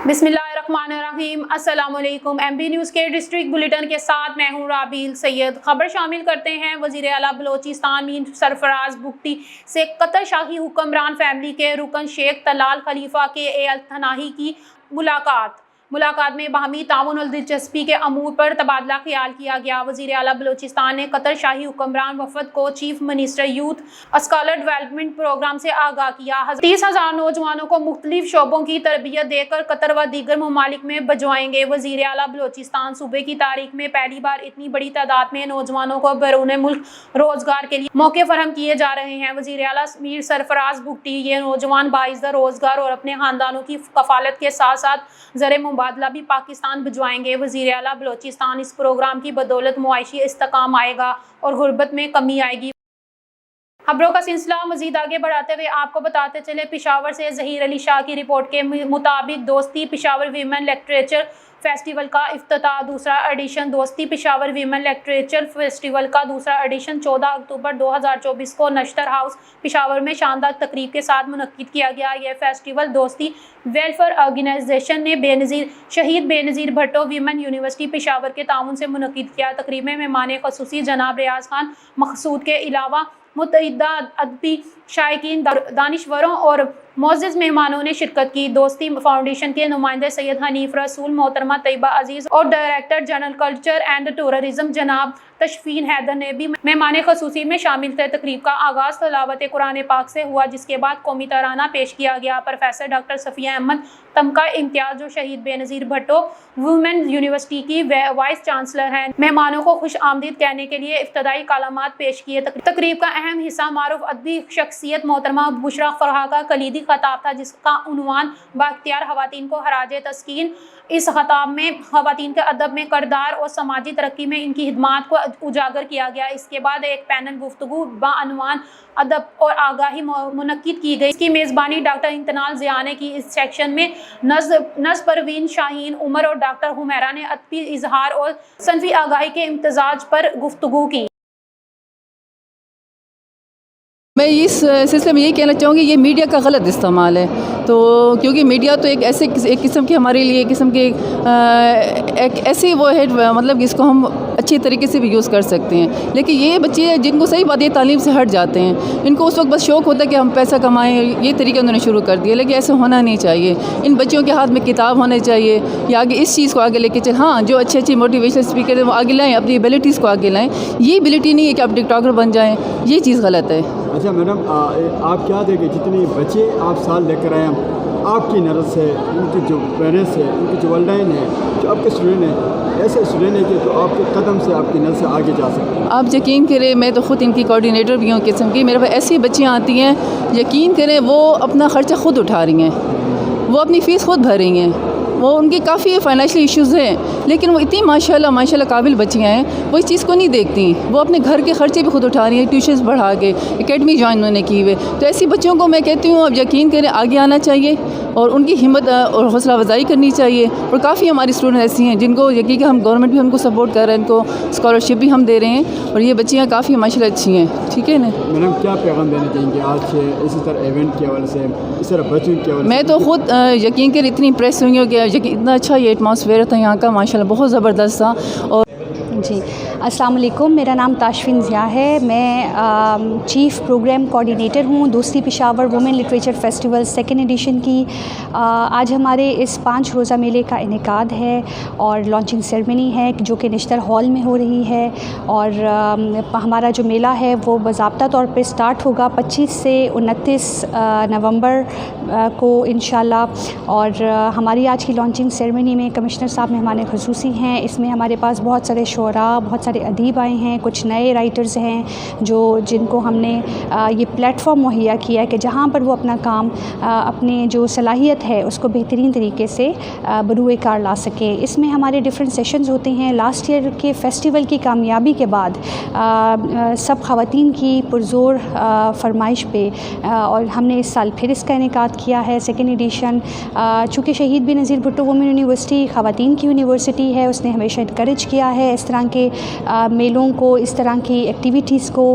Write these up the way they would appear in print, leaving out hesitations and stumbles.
बिस्मिल्लाहिर्रहमानिर्रहीम। अस्सलाम वालेकुम। MB न्यूज़ के डिस्ट्रिक्ट बुलेटिन के साथ मैं हूँ राबील सैयद। खबर शामिल करते हैं। वज़ीर आला बलोचिस्तान मीर सरफराज बुगटी से कतर शाही हुक्मरान फैमिली के रुकन शेख तलाल खलीफा के अल-थनाही की मुलाकात में बाहमी ताउन और दिलचस्पी के अमूर पर तबादला ख्याल किया गया। वज़ीर आला बलोचिस्तान ने कतर शाही हुक्मरान वफद को chief minister youth scholar development programme से आगाह किया। 30,000 नौजवानों को मुख्तलिफ शोबों की तरबियत देकर कतर व दीगर ममालिक में भिजवाएंगे। वज़ीर आला बलोचिस्तान सूबे की तारीख में पहली बार इतनी बड़ी तादाद में नौजवानों को बैरून मुल्क रोजगार के लिए मौके फराहम किए जा रहे हैं। वज़ीर आला मीर सरफराज बुगटी ये नौजवान बाइज़ रोजगार और अपने खानदानों की कफालत के साथ साथ ज़र मुबादला भी पाकिस्तान भिजवाएंगे। वज़ीर आला बलोचिस्तान इस प्रोग्राम की बदौलत मुआशी इस्तेकाम आएगा और गुर्बत में कमी आएगी। खबरों का सिलसिला मजीद आगे बढ़ाते हुए आपको बताते चले, पेशावर से ज़हीर अली शाह की रिपोर्ट के मुताबिक दोस्ती पेशावर वीमेन लिटरेचर फेस्टिवल का इफ्तिताह। दूसरा एडिशन दोस्ती पेशावर वीमेन लिटरेचर फेस्टिवल का दूसरा एडिशन 14 अक्टूबर 2024 को नश्तर हाउस पेशावर में शानदार तकरीब के साथ मुनक्किद किया गया। यह फेस्टिवल दोस्ती वेलफेयर ऑर्गेनाइजेशन ने शहीद बेनज़ीर भट्टो वीमेन यूनिवर्सिटी पेशावर के ताउन से मुनक्किद किया। तकरीब में मेहमान ख़ुसूसी जनाब रियाज खान मकसूद के अलावा मुतअद्दिद अदबी शायकीन, दानिशवरों और मोअज़्ज़िज़ मेहमानों ने शिरकत की। दोस्ती फाउंडेशन के नुमाइंदे सैयद हनीफ रसूल, मोहतरमा तैयबा अजीज़ और director general culture and tourism जनाब तशफीन हैदर ने भी मेहमान ख़ुसूसी में शामिल थे। तकरीब का आगाज़ तलावत कुरान पाक से हुआ, जिसके बाद कौमी तराना पेश किया गया। प्रोफेसर डॉक्टर सफ़िया अहमद तमका इम्तियाज़ जो शहीद बेनज़ीर भट्टो वुमेन यूनिवर्सिटी की वाइस चांसलर हैं, मेहमानों को खुश आमदीद कहने के लिए इब्तदाई कलामात पेश किए। तकरीब का अहम हिस्सा मारूफ अदबी शख्सियत मोहतरमा बुशरा फरहा का कलीदी खताब था, जिसका उन्वान बाख्तियार खवातीन को खराज तस्कीन। इस खताब में खवातीन के अदब में करदार और समाजी तरक्की में इनकी खिदमात को उजागर किया गया। इसके बाद एक पैनल गुफ्तगू बाअनवान अदब और आगाही मुनक्किद की गई। इसकी मेज़बानी डॉक्टर इंतनाल ज़िया ने की। इस सेक्शन में नज़ परवीन शाहीन उमर और डॉक्टर हुमैरा ने अदबी इजहार और सनफ़ी आगाही के इम्तिजाज पर गुफ्तगू की। मैं इस सिलसिले में यही कहना चाहूँगी, ये मीडिया का गलत इस्तेमाल है। तो क्योंकि मीडिया तो एक किस्म की हमारे लिए एक किस्म की एक ऐसी वो है, मतलब इसको हम अच्छी तरीके से भी यूज़ कर सकते हैं। लेकिन ये बच्चे जिनको सही बात है तालीम से हट जाते हैं, इनको उस वक्त बस शौक़ होता है कि हम पैसा कमाएं, ये तरीका उन्होंने शुरू कर दिया। लेकिन ऐसा होना नहीं चाहिए। इन बच्चों के हाथ में किताब होने चाहिए या आगे इस चीज़ को आगे लेके चल। हाँ, जो अच्छी मोटिवेशनल स्पीकर है वो आगे लाएँ, अपनी एबिलिटीज़ को आगे लाएँ। ये एबिलिटी नहीं है कि आप टिकटॉकर बन जाएँ, ये चीज़ गलत है। अच्छा मैडम, आप क्या देखें जितने बच्चे आप साल लेकर आए हैं, आपकी नज़र से उनकी जो पेरेंट्स है, उनकी जो वालिदैन है, जो आपके स्टूडेंट हैं, ऐसे स्टूडेंट हैं कि जो आपके कदम से आपकी नज़र से आगे जा सकते हैं। आप यकीन करें, मैं तो ख़ुद इनकी कोऑर्डिनेटर भी हूँ किस्म की। मेरे पास ऐसी बच्चियाँ आती हैं, यकीन करें वो अपना ख़र्चा ख़ुद उठा रही हैं, वो अपनी फ़ीस खुद भर रही हैं, वो उनकी काफ़ी फाइनेंशियल इश्यूज़ हैं, लेकिन वो इतनी माशाल्लाह काबिल बच्चियाँ हैं, वो इस चीज़ को नहीं देखती। वो अपने घर के ख़र्चे भी खुद उठा रही हैं, ट्यूशन्स बढ़ा के, एकेडमी ज्वाइन उन्होंने की हुए। तो ऐसी बच्चों को मैं कहती हूँ, अब यकीन करें आगे आना चाहिए और उनकी हिम्मत और हौसला अफजाई करनी चाहिए। और काफ़ी हमारी स्टूडेंट ऐसी हैं जिनको यकीन कि हम गवर्नमेंट भी उनको सपोर्ट कर रहे हैं, उनको स्कॉलरशिप भी हम दे रहे हैं, और ये बच्चियाँ काफ़ी माशाल्लाह अच्छी हैं। ठीक है ना मैडम, क्या पैगाम देना चाहेंगे आज से इसी तरह इवेंट के हवाले से, इस तरह बच्चों के हवाले से? मैं तो ख़ुद यकीन कर इतनी इम्प्रेस हुई हूँ कि इतना अच्छा ये एटमॉस्फेयर था यहाँ का, माशाल्लाह बहुत ज़बरदस्त था। और जी अस्सलाम वालेकुम, मेरा नाम ताशफीन ज़िया है। मैं चीफ़ प्रोग्राम कोऑर्डिनेटर हूँ दोस्ती Peshawar women literature festival second edition की। आज हमारे इस 5 रोज़ा मेले का इनेकाद है और लॉन्चिंग सेरेमनी है जो कि नश्तर हॉल में हो रही है। और हमारा जो मेला है वो बाज़ाब्ता तौर पे स्टार्ट होगा 25 से 29 नवंबर को इंशाल्लाह। और हमारी आज की लॉन्चिंग सेरेमनी में कमिश्नर साहब मेहमान ख़ुसूसी हैं। इसमें हमारे पास बहुत सारे शोरा, बहुत सारे अदीब आए हैं, कुछ नए राइटर्स हैं जिनको हमने ये प्लेटफॉर्म मुहैया किया है कि जहाँ पर वो अपना काम, अपने जो सलाहियत है उसको बेहतरीन तरीके से बरूए कार ला सके। इसमें हमारे डिफरेंट सेशंस होते हैं। लास्ट ईयर के फेस्टिवल की कामयाबी के बाद सब ख़वातीन की पुरज़ोर फरमाइश पे और हमने इस साल फिर इसका इनेकाद किया है सेकेंड एडिशन। चूँकि शहीद बेनज़ीर भट्टो वुमेन यूनिवर्सिटी ख़वातीन की यूनिवर्सिटी है, उसने हमेशा इनकरेज किया है इस तरह के मेलों को, इस तरह की एक्टिविटीज़ को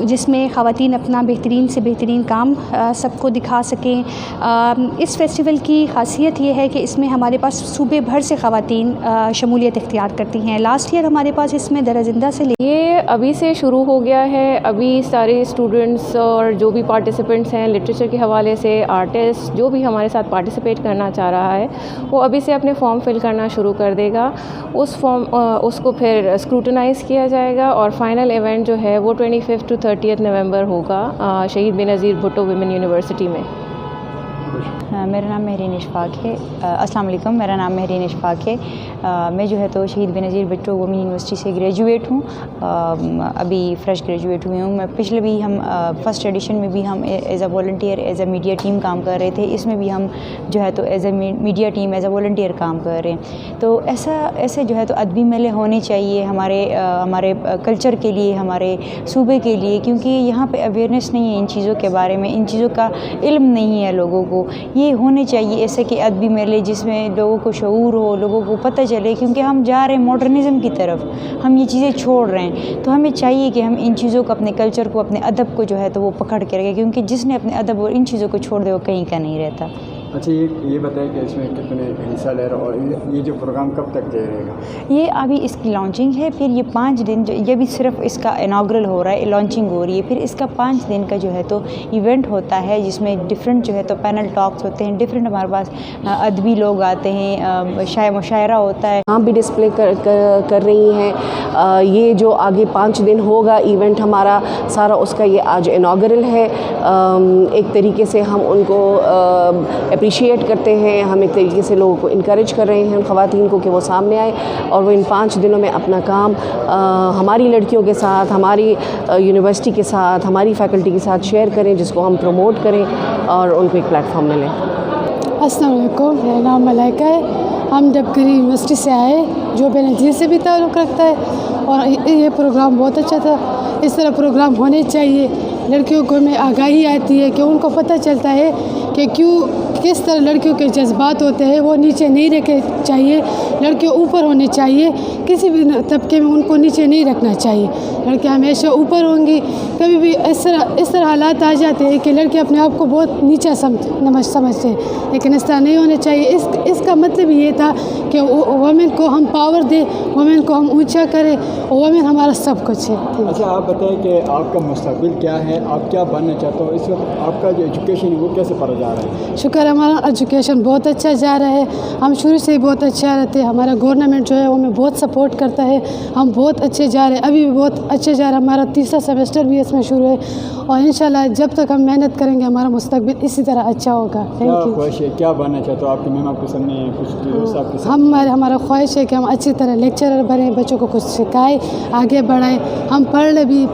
जिसमें ख़वातीन अपना बेहतरीन से बेहतरीन काम सबको दिखा सकें। इस फेस्टिवल की ख़ासियत ये है कि इसमें हमारे पास सूबे भर से ख़वातीन शमूलियत इख्तियार करती हैं। लास्ट ईयर हमारे पास इसमें दरअज़िंदा से ये अभी से शुरू हो गया है। अभी सारे स्टूडेंट्स और जो भी पार्टिसिपेंट्स हैं लिटरेचर के हवाले से, आर्टिस्ट जो भी हमारे साथ पार्टिसिपेट करना चाह रहा है वो अभी से अपने फॉर्म फिल करना शुरू कर देगा। उस फॉर्म उसको फिर स्क्रूटनाइज़ किया जाएगा और फाइनल इवेंट जो है वो 25 to 30 नवंबर होगा शहीद बेनज़ीर भुट्टो विमेन यूनिवर्सिटी में। मेरा नाम महरीन इशफाक है। अस्सलाम वालेकुम, मेरा नाम महरीन इशफाक है। मैं जो है तो शहीद बेनज़ीर भुट्टो वुमेन यूनिवर्सिटी से ग्रेजुएट हूँ। अभी फ़्रेश ग्रेजुएट हुई हूँ मैं। पिछले भी हम फर्स्ट एडिशन में भी हम as a volunteer as a media team काम कर रहे थे। इसमें भी हम जो है तो as a media team as a volunteer काम कर रहे हैं। तो ऐसे जो है तो अदबी मेले होने चाहिए हमारे कल्चर के लिए, हमारे सूबे के लिए, क्योंकि यहाँ पे अवेयरनेस नहीं है इन चीज़ों के बारे में, इन चीज़ों का इल्म नहीं है लोगों को। ये होने चाहिए ऐसे कि अदबी मेले जिसमें लोगों को शऊर हो, लोगों को पता चले, क्योंकि हम जा रहे हैं मॉडर्निज़म की तरफ, हम ये चीज़ें छोड़ रहे हैं। तो हमें चाहिए कि हम इन चीज़ों को, अपने कल्चर को, अपने अदब को जो है तो वो पकड़ के रखें, क्योंकि जिसने अपने अदब और इन चीज़ों को छोड़ दे वो कहीं का नहीं रहता। अच्छा, ये बताएं कि इसमें कितने हिस्सा ले रहे हो और ये जो प्रोग्राम कब तक जारी रहेगा? ये अभी इसकी लॉन्चिंग है, फिर ये 5 दिन जो ये भी सिर्फ इसका इनाग्रल हो रहा है, लॉन्चिंग हो रही है, फिर इसका 5 दिन का जो है तो इवेंट होता है जिसमें डिफरेंट जो है तो पैनल टॉक्स होते हैं, डिफरेंट हमारे पास अदबी लोग आते हैं, मुशायरा होता है। यहाँ भी डिस्प्ले कर रही हैं। ये जो आगे 5 दिन होगा इवेंट हमारा सारा, उसका ये आज इनाग्रल है। एक तरीके से हम उनको अप्रिशिएट करते हैं, हम एक तरीके से लोगों को इनकरेज कर रहे हैं, ख़वातीन को, कि वो सामने आए और वो इन 5 दिनों में अपना काम हमारी लड़कियों के साथ, हमारी यूनिवर्सिटी के साथ, हमारी फैकल्टी के साथ शेयर करें, जिसको हम प्रमोट करें और उनको एक प्लेटफॉर्म मिले। अस्सलाम वालेकुम, मेरा नाम मलाइका है। हम डबगरी यूनिवर्सिटी से आए जो बेनज़ीर से भी ताल्लुक़ रखता है और ये प्रोग्राम बहुत अच्छा था। इस तरह प्रोग्राम होने चाहिए। लड़कियों को में आगाही आती है कि उनको पता चलता है कि किस तरह लड़कियों के जज्बात होते हैं, वो नीचे नहीं रखे चाहिए, लड़कियाँ ऊपर होनी चाहिए, किसी भी तबके में उनको नीचे नहीं रखना चाहिए। लड़कियाँ हमेशा ऊपर होंगी। कभी भी इस तरह हालात आ जाते हैं कि लड़के अपने आप को बहुत नीचा समझते हैं, लेकिन इस तरह नहीं होना चाहिए। इसका मतलब ये था कि वुमेन को हम पावर दें, वुमेन को हम ऊंचा करें, वुमेन हमारा सब कुछ है। अच्छा, आप बताएं कि आपका मुस्तकबिल क्या है, आप क्या बनना चाहते हो? इस वक्त आपका जो एजुकेशन है वो कैसे पढ़ा जा रहा है? शुक्र, हमारा एजुकेशन बहुत अच्छा जा रहा है। हम शुरू से ही बहुत अच्छा रहते हैं। हमारा गवर्नमेंट जो है वो हमें बहुत सपोर्ट करता है। हम बहुत अच्छे जा रहे हैं, अभी भी बहुत अच्छे जा रहा है। हमारा 3रा सेमेस्टर भी इसमें शुरू है और इंशाल्लाह जब तक हम मेहनत करेंगे हमारा मुस्तकबिल इसी तरह अच्छा होगा। Thank you. ख्वाहिश है, क्या बनना चाहते हो? आपके मैम आपके सामने कुछ हमारा ख्वाहिश है कि हम अच्छी तरह लेक्चरर बने, बच्चों को कुछ सिखाएं, आगे बढ़ाएं। हम पढ़ ले भी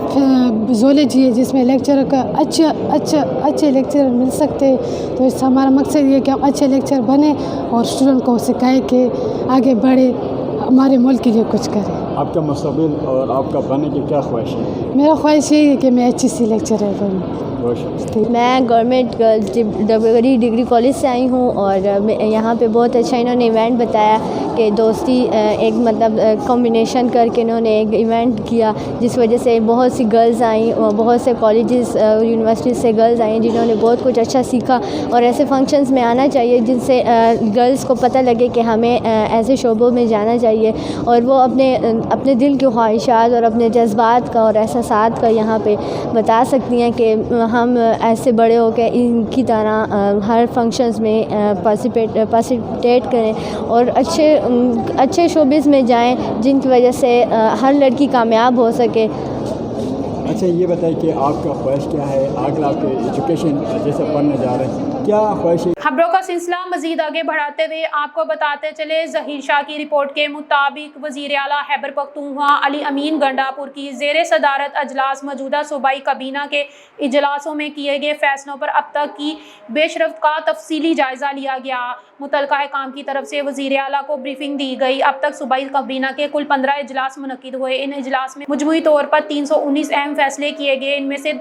जोलॉजी जिसमें लेक्चरर का अच्छे लेक्चरर मिल सकते हैं। तो इस हमारा मकसद ये कि हम अच्छे लेक्चर बने और स्टूडेंट को सिखाएं कि आगे बढ़े, हमारे मुल्क के लिए कुछ करें। आपका मुस्तकबिल और आपका बनने की क्या ख्वाहिश है? मेरा ख्वाहिश यही है कि मैं अच्छी सी लेक्चरर बनूँ। मैं गवर्नमेंट गर्ल्स डबगरी डिग्री कॉलेज से आई हूँ और यहाँ पे बहुत अच्छा इन्होंने इवेंट बताया कि दोस्ती एक मतलब कॉम्बिनेशन करके इन्होंने एक इवेंट किया, जिस वजह से बहुत सी गर्ल्स आई और बहुत से कॉलेजेस यूनिवर्सिटी से गर्ल्स आई जिन्होंने बहुत कुछ अच्छा सीखा। और ऐसे फंक्शंस में आना चाहिए जिनसे गर्ल्स को पता लगे कि हमें ऐसे शोबों में जाना चाहिए और वो अपने दिल की ख्वाहिशात और अपने जज्बात का और एहसासात का यहाँ पे बता सकती हैं कि हम ऐसे बड़े हो के इनकी तरह हर फंक्शंस में पार्टिसिपेट करें और अच्छे शोबिज़ में जाएं जिनकी वजह से हर लड़की कामयाब हो सके। अच्छा, ये बताइए कि आपका ख्वाहिश क्या है? आगे आपके एजुकेशन जैसे पढ़ने जा रहे हैं, क्या ख्वाहिश है? खबरों का सिलसिला मजीद आगे बढ़ाते हुए आपको बताते चले, ज़हीर शाह की रिपोर्ट के मुताबिक वज़ीर आला खैबर पख्तूनख्वा अली अमीन गंडापुर की ज़ेर सदारत अजलास मौजूदा सूबाई काबीना के इजलासों में किए गए फैसलों पर अब तक की पेशरफ्त का तफसीली जायज़ा लिया गया। मुतल्लिका हकाम की तरफ से वज़ीर आला को ब्रीफिंग दी गई। अब तक सूबाई काबीना के कुल 15 इजलास मुनक़िद हुए। इन इजलास में मजमूई तौर पर 319 अहम फैसले किए गए। इनमें से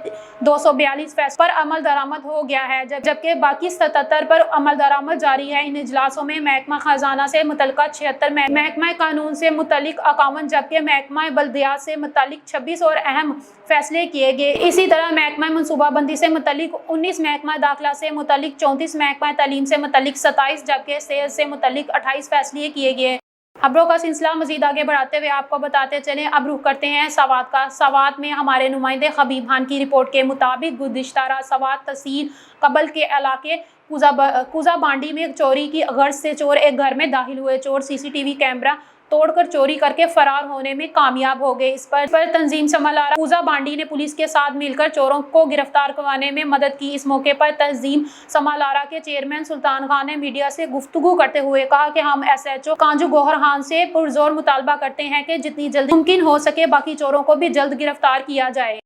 242 फैसलों पर अमल दरामद हो गया है, जबकि बाकी 77 पर अमल दरामद जारी है। इन इजलासों में महकमा खजाना से मुतल्लिका 76, महकमा कानून से मुतल्लिक 51, जबकि महकमा बल्दियात से मुतल्लिक 26 और अहम फैसले किए गए। इसी तरह महकमा मनसूबाबंदी से मुतल्लिक 19, महकमा दाखिला से मुतल्लिक 34, महकमा तालीम से मुतल्लिक 27, जबकि सेहत से मुतल्लिक 28 फैसले किए गए। खबरों का सिलसिला मजीद आगे बढ़ाते हुए आपको बताते चलें, अब रुख करते हैं सवात का। सवात में हमारे नुमाइंदे खबीब खान की रिपोर्ट के मुताबिक गुज़िश्ता रात सवात तहसील कबल के इलाके कुजा बांडी में चोरी की गर्ज से चोर एक घर में दाखिल हुए। चोर CCTV कैमरा तोड़कर चोरी करके फरार होने में कामयाब हो गए। इस पर तंजीम समालारा कुजा बांडी ने पुलिस के साथ मिलकर चोरों को गिरफ्तार करवाने में मदद की। इस मौके पर तंजीम समालारा के चेयरमैन सुल्तान खान ने मीडिया से गुफ्तगू करते हुए कहा कि हम SHO कांजू गौहर खान से पुरजोर मुतालबा करते हैं कि जितनी जल्दी मुमकिन हो सके बाकी चोरों को भी जल्द गिरफ्तार किया जाए।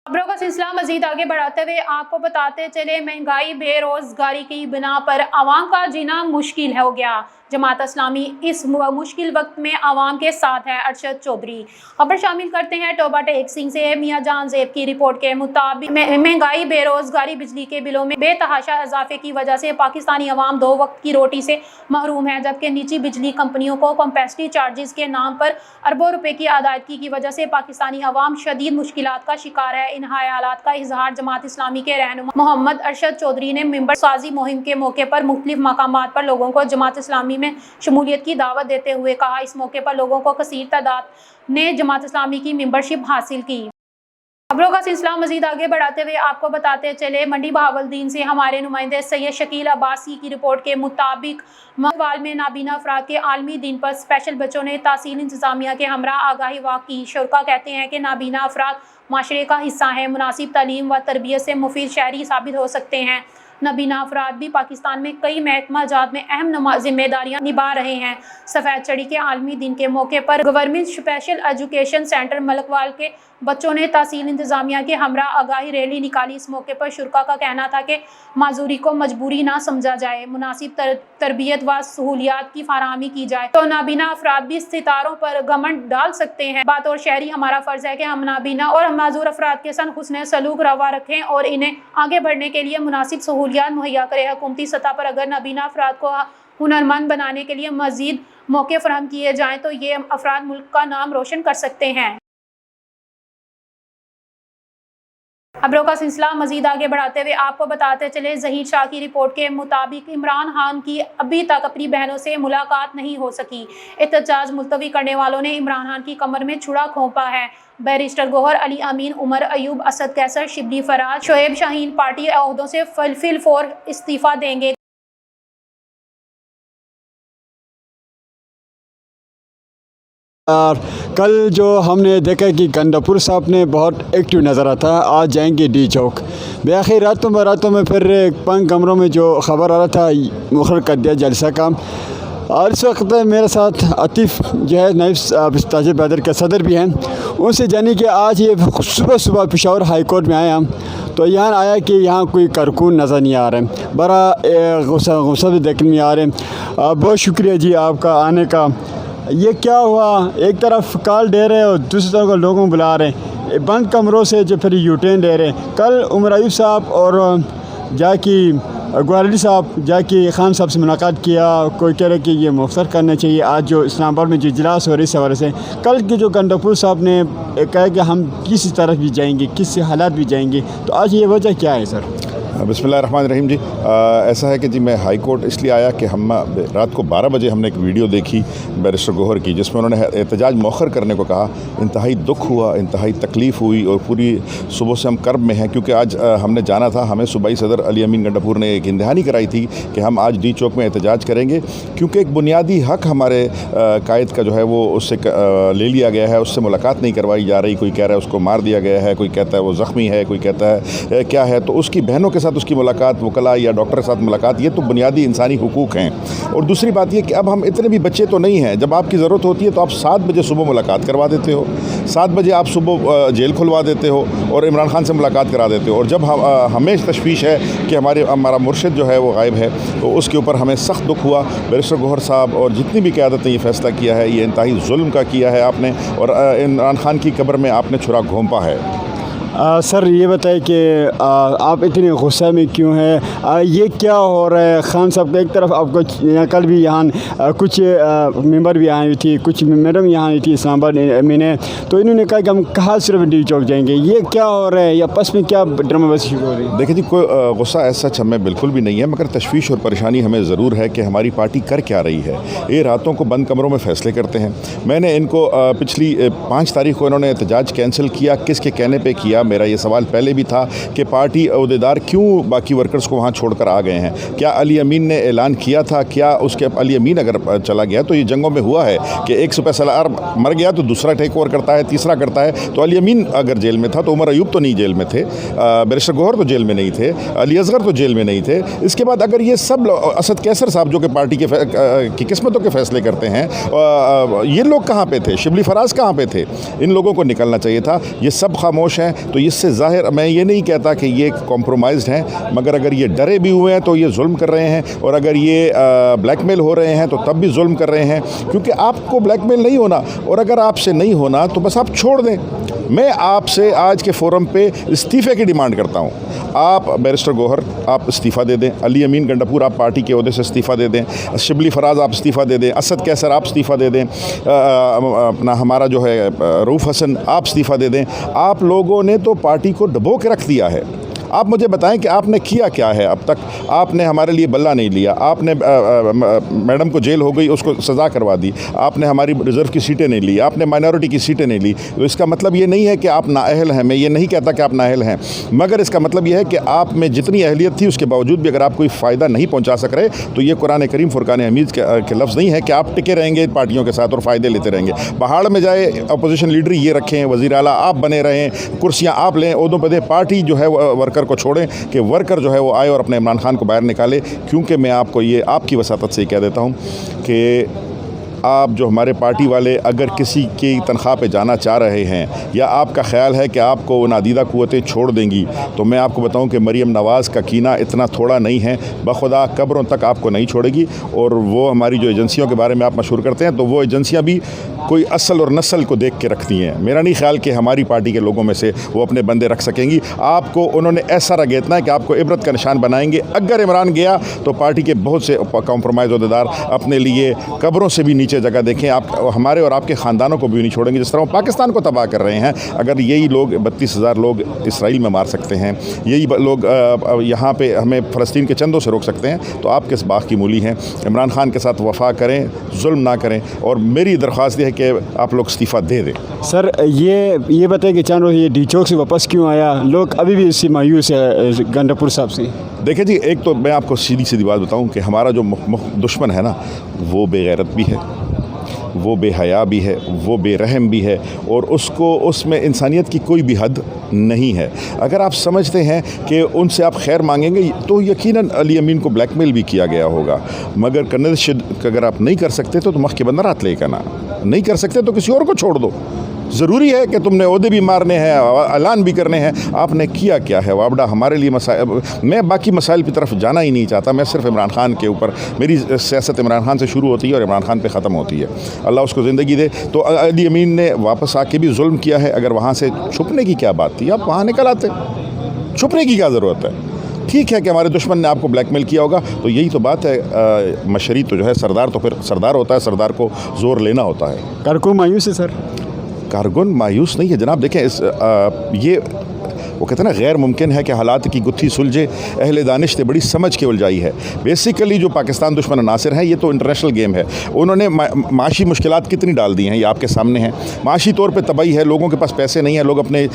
खबरों का सिलसिला मजीद आगे बढ़ाते हुए आपको बताते चले, महंगाई बेरोजगारी की बिना पर आवाम का जीना मुश्किल हो गया। जमात इस्लामी इस मुश्किल वक्त में आवाम के साथ है। अरशद चौधरी। खबर शामिल करते हैं टोबा टेक सिंह से। मियां जान ज़ेब की रिपोर्ट के मुताबिक महंगाई, बेरोजगारी, बिजली के बिलों में बेतहाशा इजाफे की वजह से पाकिस्तानी अवाम 2 वक्त की रोटी से महरूम है, जबकि निजी बिजली कंपनियों को कंपेसिटी चार्जेस के नाम पर अरबों रुपए की अदायगी की वजह से पाकिस्तानी अवाम शदीद मुश्किलात का शिकार है। इन हालात का इजहार जमात इस्लामी के रहनुमा मोहम्मद अरशद चौधरी ने मिंबर साजी मुहिम के मौके पर मुख्तलिफ मकामात पर लोगों को जमात इस्लामी में शमूलियत की दावत देते हुए कहा। इस मौके पर लोगों को कसीर तादाद ने जमात इस्लामी की मेंबरशिप हासिल की। खबरों का सिलसिला मजीद आगे बढ़ाते हुए आपको बताते चले, मंडी बहावलदीन से हमारे नुमाइंदे सैयद शकील अब्बासी की रिपोर्ट के मुताबिक मकवाल में नाबीना अफराद के आलमी दिन पर स्पेशल बच्चों ने तहसील इंतजामिया के हमरा आगाही वाक़ की। शुरका कहते हैं कि नाबीना अफराद माशरे का हिस्सा हैं, मुनासिब तालीम व तरबियत से मुफीद शहरी साबित हो सकते हैं। नाबीना अफराद भी पाकिस्तान में कई महकमा जात में अहम जिम्मेदारियां निभा रहे हैं। सफ़ेद चढ़ी के आलमी दिन के मौके पर government special education centre Malakwal के बच्चों ने तहसील इंतजामिया के हमरा आगाही रैली निकाली। इस मौके पर शुरका का कहना था कि माजूरी को मजबूरी ना समझा जाए, मुनासिब तरबियत व सहूलियात की फराहमी की जाए तो नाबीना अफराद भी सितारों पर घमंड डाल सकते हैं। बात और शहरी हमारा फ़र्ज़ है कि हम नाबीना और माजूर अफराद के संग हुस्न सलूक रवा रखें और इन्हें आगे बढ़ने के लिए मुनासिब सहूलियात मुहैया करें। हुकूमती सतह पर अगर नाबीना अफराद को हुनरमंद बनाने के लिए मज़ीद मौके फराहम किए जाएँ तो ये अफराद मुल्क का नाम रोशन कर सकते हैं। खबरों का सिलसिला मजीद आगे बढ़ाते हुए आपको बताते चले, ज़हीर शाह की रिपोर्ट के मुताबिक इमरान खान की अभी तक अपनी बहनों से मुलाकात नहीं हो सकी। एहतजाज मुलतवी करने वालों ने इमरान खान की कमर में छुरा खोंपा है। बैरिस्टर गौहर अली अमीन, उमर अयूब, असद कैसर, शिबली फराज, शोएब शाहीन पार्टी अहदों से फिलफोर इस्तीफ़ा देंगे। कल जो हमने देखा कि गंडापुर साहब ने बहुत एक्टिव नज़र आता है, आज जाएंगे डी चौक। बेआखिर रातों में फिर 5 कमरों में जो ख़बर आ रहा था मुखर कर दिया जलसा का। और इस वक्त मेरे साथ आतिफ जो है नाइब ताजिर बैदर के सदर भी हैं। उनसे जानी कि आज ये सुबह पेशावर हाई कोर्ट में आया तो यहाँ आया कि यहाँ कोई कारकुन नज़र नहीं आ रहा है, बड़ा गुस्सा भी देखने में आ रहे हैं। बहुत शुक्रिया जी आपका आने का। ये क्या हुआ, एक तरफ कॉल दे रहे और दूसरी तरफ लोगों को बुला रहे हैं, बंद कमरों से जो फिर यूटर्न ले रहे हैं। कल उमर अयूब साहब और जाकी ग्वालियर साहब जाकी खान साहब से मुलाकात किया, कोई कह रहे कि ये मुख्तर करना चाहिए। आज जो इस्लामाबाद में जो इजलास हो रही इस हवाले से, कल के जो गंडापुर साहब ने कहा कि हम किस तरफ भी जाएंगे, किस हालात भी जाएंगे, तो आज ये वजह क्या है सर? बिस्मिल्लाहिर्रहमानिर्रहीम जी। ऐसा है कि जी मैं हाई कोर्ट इसलिए आया कि हम रात को 12 बजे हमने एक वीडियो देखी बैरिस्टर गौहर की, जिसमें उन्होंने एहतजाज मौखर करने को कहा। इंतहाई दुख हुआ, इंतहाई तकलीफ़ हुई और पूरी सुबह से हम कर्ब में हैं, क्योंकि आज हमने जाना था, हमें सूबाई सदर अली अमीन गंडापुर ने एक इंतहानी कराई थी कि हम आज डी चौक में एहतजाज करेंगे, क्योंकि एक बुनियादी हक़ हमारे कायद का जो है वो उससे ले लिया गया है, उससे मुलाकात नहीं करवाई जा रही। कोई कह रहा है उसको मार दिया गया है, कोई कहता है वो ज़ख्मी है, कोई कहता है क्या है। तो उसकी बहनों के साथ उसकी मुलाकात, वकला या डॉक्टर के साथ मुलाकात, ये तो बुनियादी इंसानी हुकूक हैं। और दूसरी बात ये कि अब हम इतने भी बच्चे तो नहीं हैं, जब आपकी ज़रूरत होती है तो आप 7 बजे सुबह मुलाकात करवा देते हो, 7 बजे आप सुबह जेल खुलवा देते हो और इमरान खान से मुलाकात करा देते हो। और जब हमें तशवीश है कि हमारा मुर्शिद जो है वो गायब है, तो उसके ऊपर हमें सख्त दुख हुआ। बैरिस्टर गौहर साहब और जितनी भी क़यादत ने ये फ़ैसला किया है, ये इंतहाई जुल्म का किया है आपने, और इमरान खान की कब्र में आपने छुरा घोंपा है। सर ये बताएं कि आप इतने गुस्से में क्यों हैं, ये क्या हो रहा है? खान साहब का एक तरफ आपको कल भी यहाँ कुछ मेंबर भी आई थी, कुछ मैडम यहाँ आई थी इस्लामाबाद में, तो इन्होंने कहा कि हम कहाँ सिर्फ डी चौक जाएंगे, ये क्या हो रहा है या आपस में क्या ड्रामेबाजी शुरू हो रही है? देखिए जी, कोई गुस्सा ऐसा सच हमें बिल्कुल भी नहीं है, मगर तशवीश और परेशानी हमें ज़रूर है कि हमारी पार्टी कर क्या रही है। ये रातों को बंद कमरों में फ़ैसले करते हैं। मैंने इनको पिछली 5 तारीख को इन्होंने एहतजाज कैंसिल किया, किसके कहने पे किया? मेरा ये सवाल पहले भी था कि पार्टी अहदेदार क्यों बाकी वर्कर्स को वहाँ छोड़कर आ गए हैं? क्या अली अमीन ने ऐलान किया था? क्या उसके अली अमीन अगर चला गया तो ये जंगों में हुआ है कि एक सुपह सलार मर गया तो दूसरा टेक ओवर करता है, तीसरा करता है। तो अली अमीन अगर जेल में था तो उमर अयूब तो नहीं जेल में थे, बैरिस्टर गौहर तो जेल में नहीं थे, अली असगर तो जेल में नहीं थे। इसके बाद अगर ये सब असद कैसर साहब जो कि पार्टी की किस्मतों के फैसले करते हैं, ये लोग कहाँ पे थे? शिबली फराज कहाँ पे थे? इन लोगों को निकलना चाहिए था। ये सब खामोश हैं, तो इससे ज़ाहिर, मैं ये नहीं कहता कि ये कॉम्प्रोमाइज़्ड हैं, मगर अगर ये डरे भी हुए हैं तो ये जुल्म कर रहे हैं, और अगर ये ब्लैकमेल हो रहे हैं तो तब भी जुल्म कर रहे हैं, क्योंकि आपको ब्लैकमेल नहीं होना, और अगर आपसे नहीं होना तो बस आप छोड़ दें। मैं आपसे आज के फोरम पे इस्तीफ़े की डिमांड करता हूँ। आप बैरिस्टर गौहर आप इस्तीफ़ा दे दें, अली अमीन गंडापुर आप पार्टी के ओहदे से इस्तीफ़ा दे दें, शिबली फराज आप इस्तीफ़ा दे दें, असद कैसर आप इस्तीफ़ा दे दें, अपना हमारा जो है रऊफ़ हसन आप इस्तीफ़ा दे दें। आप लोगों ने तो पार्टी को डबो के रख दिया है। आप मुझे बताएं कि आपने किया क्या है अब तक? आपने हमारे लिए बल्ला नहीं लिया, आपने मैडम को जेल हो गई उसको सज़ा करवा दी, आपने हमारी रिज़र्व की सीटें नहीं ली, आपने माइनॉरिटी की सीटें नहीं ली। तो इसका मतलब ये नहीं है कि आप नाअहल हैं, मैं ये नहीं कहता कि आप नाअहल हैं, मगर इसका मतलब ये है कि आप में जितनी अहलियत थी उसके बावजूद भी अगर आप कोई फ़ायदा नहीं पहुँचा सक रहे, तो ये कुरान करीम फुरकान हमीद के लफ्ज़ नहीं है कि आप टिके रहेंगे पार्टियों के साथ और फ़ायदे लेते रहेंगे। पहाड़ में जाए अपोजिशन लीडर ये रखें, वज़ीर आला आप बने रहें, कुर्सियाँ आप लें, ओहदों पर दे, पार्टी जो है वर्कर को छोड़ें कि वर्कर जो है वो आए और अपने इमरान खान को बाहर निकाले। क्योंकि मैं आपको ये आपकी वसातत से कह देता हूँ कि आप जो हमारे पार्टी वाले अगर किसी की तनख्वाह पे जाना चाह रहे हैं, या आपका ख्याल है कि आपको नादीदा क़ुव्वतें छोड़ देंगी, तो मैं आपको बताऊं कि मरीम नवाज़ का कीना इतना थोड़ा नहीं है, बखुदा कब्रों तक आपको नहीं छोड़ेगी। और वो हमारी जो एजेंसियों के बारे में आप मशहूर करते हैं, तो वो एजेंसियां भी कोई असल और नस्ल को देख के रखती हैं। मेरा नहीं ख्याल कि हमारी पार्टी के लोगों में से वो अपने बंदे रख सकेंगी। आपको उन्होंने ऐसा रगेतना है कि आपको इबरत का निशान बनाएंगे। अगर इमरान गया तो पार्टी के बहुत से कॉम्प्रोमाइज़ अहदेदार अपने लिए कब्रों से भी नीचे जगह देखें। आप हमारे और आपके ख़ानदानों को भी नहीं छोड़ेंगे, जिस तरह वो पाकिस्तान को तबाह कर रहे हैं। अगर यही लोग 32,000 लोग इसराइल में मार सकते हैं, यही लोग यहाँ पे हमें फ़लस्तीन के चंदों से रोक सकते हैं, तो आप किस बाग की मूली हैं? इमरान खान के साथ वफा करें, जुल्म ना करें, और मेरी दरख्वास्त है कि आप लोग इस्तीफ़ा दे दें। सर ये बताएं कि चांद रोज़ ये डी चौक से वापस क्यों आया? लोग अभी भी इससे मायूस है गंडापुर साहब से। देखिए जी, एक तो मैं आपको सीधी बात बताऊं कि हमारा जो दुश्मन है ना, वो बेगैरत भी है, वो बेहया भी है, वो बेरहम भी है, और उसको उसमें इंसानियत की कोई भी हद नहीं है। अगर आप समझते हैं कि उनसे आप खैर मांगेंगे तो यकीनन अली अमीन को ब्लैकमेल भी किया गया होगा, मगर करने अगर आप नहीं कर सकते तो मख के बंदा रात ले करना, नहीं कर सकते तो किसी और को छोड़ दो। ज़रूरी है कि तुमने ओहदे भी मारने हैं, ऐलान भी करने हैं, आपने किया क्या है? वाबड़ा हमारे लिए मसाइल, मैं बाकी मसाइल की तरफ जाना ही नहीं चाहता। मैं सिर्फ इमरान खान के ऊपर, मेरी सियासत इमरान खान से शुरू होती है और इमरान खान पे ख़त्म होती है। अल्लाह उसको ज़िंदगी दे। तो अली अमीन ने वापस आके भी जुल्म किया है। अगर वहाँ से छुपने की क्या बात थी? आप वहाँ निकल आते, छुपने की क्या ज़रूरत है? ठीक है कि हमारे दुश्मन ने आपको ब्लैकमेल किया होगा, तो यही तो बात है। मशरी तो जो है सरदार, तो फिर सरदार होता है, सरदार को ज़ोर लेना होता है। कारकुन मायूस है सर? कारकुन मायूस नहीं है जनाब। देखें, ये वो कहते हैं ना, गैर मुमकिन है कि हालात की गुत्थी सुलझे, अहले दानिश ने बड़ी समझ के उलझाई है। बेसिकली जो पाकिस्तान दुश्मन नासिर हैं, ये तो इंटरनेशनल गेम है। उन्होंने माशी मुश्किलात कितनी डाल दी हैं, ये आपके सामने हैं। माशी तौर पे तबाही है, लोगों के पास पैसे नहीं है, लोग अपने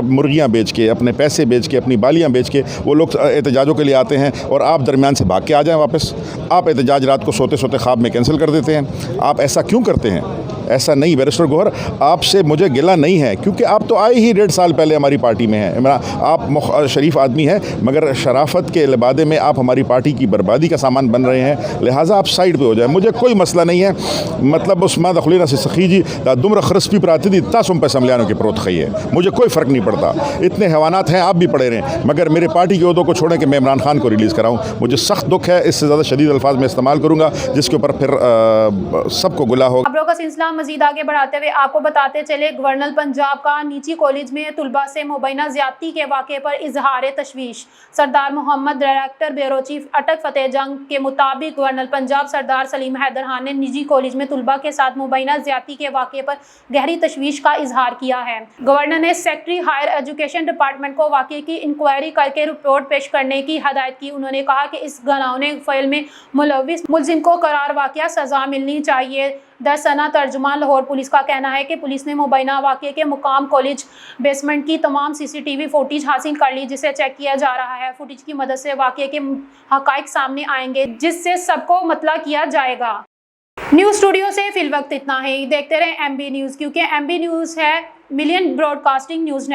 मुर्गियाँ बेच के, अपने पैसे बेच के, अपनी बालियाँ बेच के वो लोग एहतजाजों के लिए आते हैं, और आप दरमियान से भाग के आ जाएँ वापस। आप एहतजाज रात को सोते सोते ख्वाब में कैंसिल कर देते हैं। आप ऐसा क्यों करते हैं? ऐसा नहीं बैरिस्टर गौहर, आपसे मुझे गिला नहीं है, क्योंकि आप तो आए ही 1.5 साल पहले हमारी पार्टी में हैं। आप शरीफ आदमी हैं, मगर शराफत के लिबादे में आप हमारी पार्टी की बर्बादी का सामान बन रहे हैं। लिहाजा आप साइड पे हो जाए, मुझे कोई मसला नहीं है। मतलब उस्मा दखलीना से सखी जी दुमर खरस्पी पर आती थी तासुम पे समलियानों की प्रोत खई है, मुझे कोई फ़र्क नहीं पड़ता। इतने हैवानात हैं, आप भी पड़े रहें, मगर मेरे पार्टी के ओहदों को छोड़ें कि मैं इमरान खान को रिलीज़ कराऊँ। मुझे सख्त दुख है, इससे ज़्यादा शदीद अल्फाज में इस्तेमाल करूँगा, जिसके ऊपर फिर सबको गुला होगा। खबरों का सिलसिला مزید آگے بڑھاتے ہوئے آپ کو بتاتے چلے گورنر پنجاب کا نیچی کالج میں طلباء سے مبینہ زیادتی کے واقعے پر اظہار تشویش. سردار محمد ڈائریکٹر بیورو چیف اٹک فتح جنگ کے مطابق گورنر پنجاب سردار سلیم حیدر خان نے نجی کالج میں طلباء کے ساتھ مبینہ زیادتی کے واقعے پر گہری تشویش کا اظہار کیا ہے. گورنر نے سیکرٹری ہائر ایجوکیشن ڈپارٹمنٹ کو واقعے کی انکوائری کر کے رپورٹ پیش کرنے کی ہدایت کی. انہوں نے کہا کہ اس گھناؤنے فعل میں ملوث ملزم کو قرار واقعہ سزا ملنی چاہیے. درسنا ترجمان لاہور پولیس کا کہنا ہے کہ پولیس نے مبینہ واقعے کے مقام کالج بیسمنٹ کی تمام CCTV فوٹیج حاصل کر لی جسے چیک کیا جا رہا ہے. فوٹیج کی مدد سے واقعے کے حقائق سامنے آئیں گے جس سے سب کو مطلع کیا جائے گا. نیوز اسٹوڈیو سے فی الوقت اتنا ہی. دیکھتے رہیں MB نیوز کیونکہ MB نیوز ہے million broadcasting news net.